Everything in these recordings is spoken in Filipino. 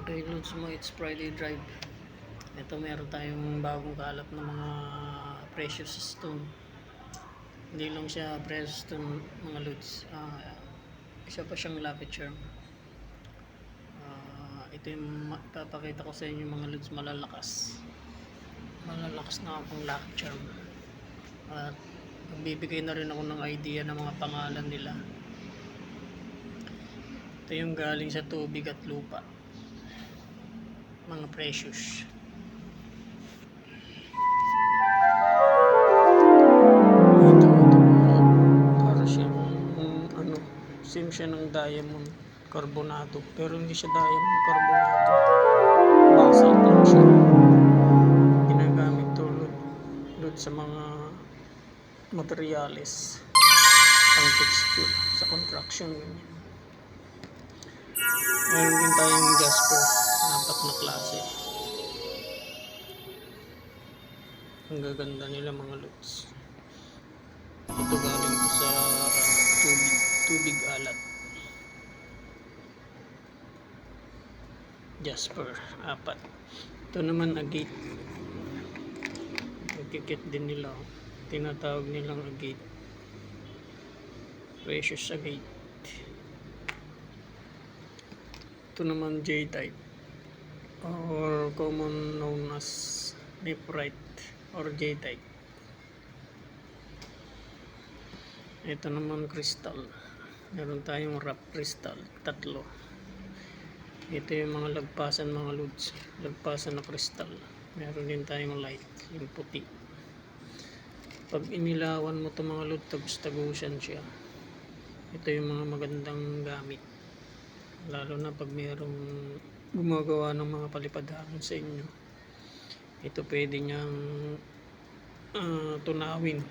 Okay, Lods mo, it's Friday Drive. Ito meron tayong bagong kalap na mga precious stone. Hindi lang siya precious stone mga Lods. Isa pa siyang lucky charm. Ito yung ipapakita ko sa inyo mga Lods, malalakas. Malalakas na akong lucky charm. At magbibigay na rin ako ng idea ng mga pangalan nila. Ito yung galing sa tubig at lupa. Mga precious. Ito para siyang same siya ng diamond carbonado, pero hindi siya diamond carbonado, basalt lang siya. Ginagamit to Lod sa mga materials pang texture sa construction. Meron din tayong jasper, 4 na klase. Ang gaganda nila mga Lods. Ito galing to sa tubig alat. Jasper, 4. Ito naman agate. Nagkikit din nila. Tinatawag nilang agate. Precious agate. Ito naman J-type, or common known as nephrite or J-type. Ito naman crystal. Meron tayong rough crystal, 3. Ito yung mga lagpasan mga Lods, lagpasan na crystal. Meron din tayong light, yung puti. Pag inilawan mo ito mga Lods, tagus-tagusan siya. Ito yung mga magandang gamit, lalo na pag mayroong gumagawa ng mga palipad hangin sa inyo. Ito pwede niyang tunawin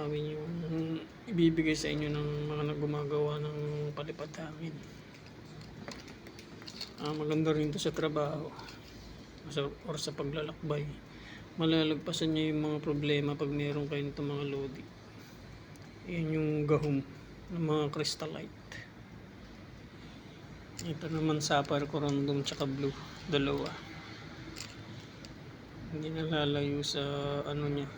yung ibibigay sa inyo ng mga gumagawa ng palipad hangin. Maganda rin ito sa trabaho or sa paglalakbay. Malalagpasan niyo yung mga problema pag meron kayo nito mga lodi. Yan yung gahom ng mga crystallite. Ito naman sapphire, corundum, tsaka blue, 2. Hindi nalalayo sa niya.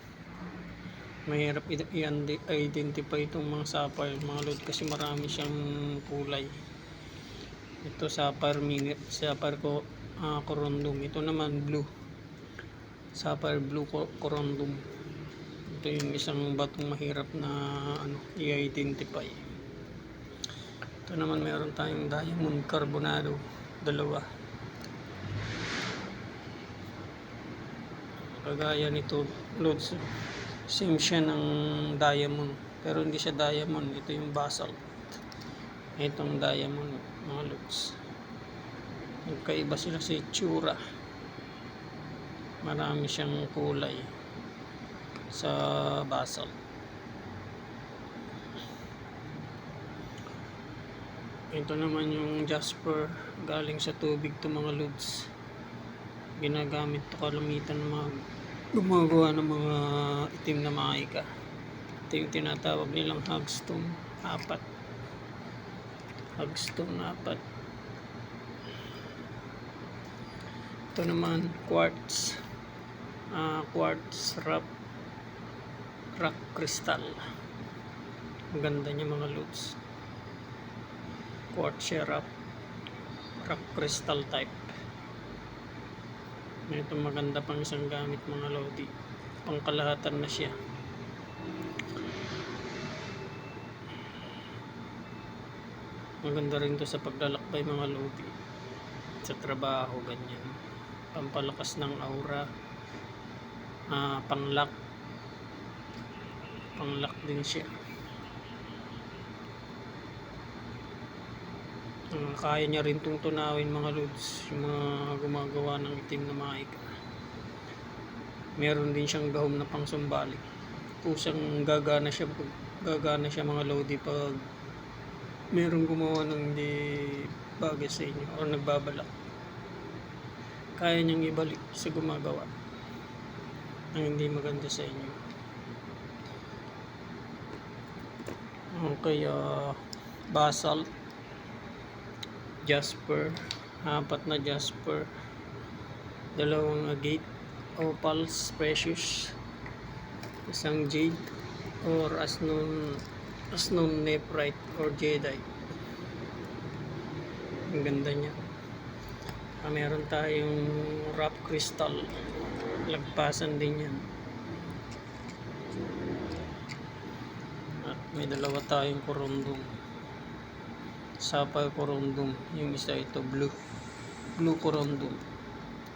Mahirap i-identify itong mga sapphire mga Lod kasi marami siyang kulay. Ito sapphire corundum. Ito naman blue, sapphire blue corundum. Ito yung isang batong mahirap na i-identify. Ito naman meron tayong diamond carbonado, 2. Kagaya nito Lods, same siya ng diamond, pero hindi siya diamond. Ito yung basalt. Itong diamond mga Lods, magkaiba sila sa itsura. Marami siyang kulay sa basalt. Ito naman yung jasper, galing sa tubig to mga Lods. Ginagamit to kalamitan mga gumagawa ng mga itim na maika. Ito yung tinatawag nilang hagstone, 4. Hagstone 4. Ito naman quartz, rock crystal. Ang ganda niya mga Lods. Quartz rock crystal type. Ito maganda pang isang gamit mga lodi, pangkalahatan na siya. Maganda rin to sa paglalakbay mga lodi, sa trabaho, ganyan. Pampalakas ng aura, panglock din siya. Kaya niya rin itong tunawin mga Lods, yung mga gumagawa ng itim na maika. Meron din siyang gahom na pangsumbalik. Kusang gagana siya mga lodi pag merong gumawa ng hindi bagay sa inyo o nagbabalak. Kaya niyang ibalik sa gumagawa ng hindi maganda sa inyo. Okay, basalt, jasper, apat na jasper, dalawang agate, opals, precious, isang jade, or asnon nephrite or jadeite. Ang ganda niya. Meron tayong rough crystal, lagpasan din yan. At may dalawa tayong corundum, sapphire corundum, yung isa ito blue corundum.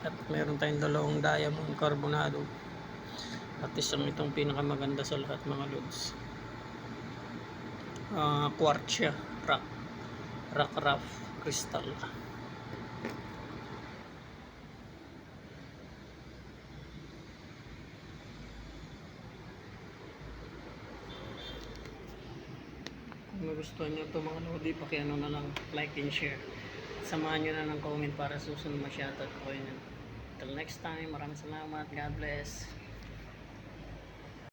At meron tayong dalawang diamond carbonado, at isang itong pinakamaganda sa lahat mga lods, quartz siya, rock rough crystal. Kung nagustuhan nyo ito mga lodi, pakiano na lang, like and share. Samahan nyo na ng comment para susunod ma-shoutout ko yun. Until next time, maraming salamat. God bless.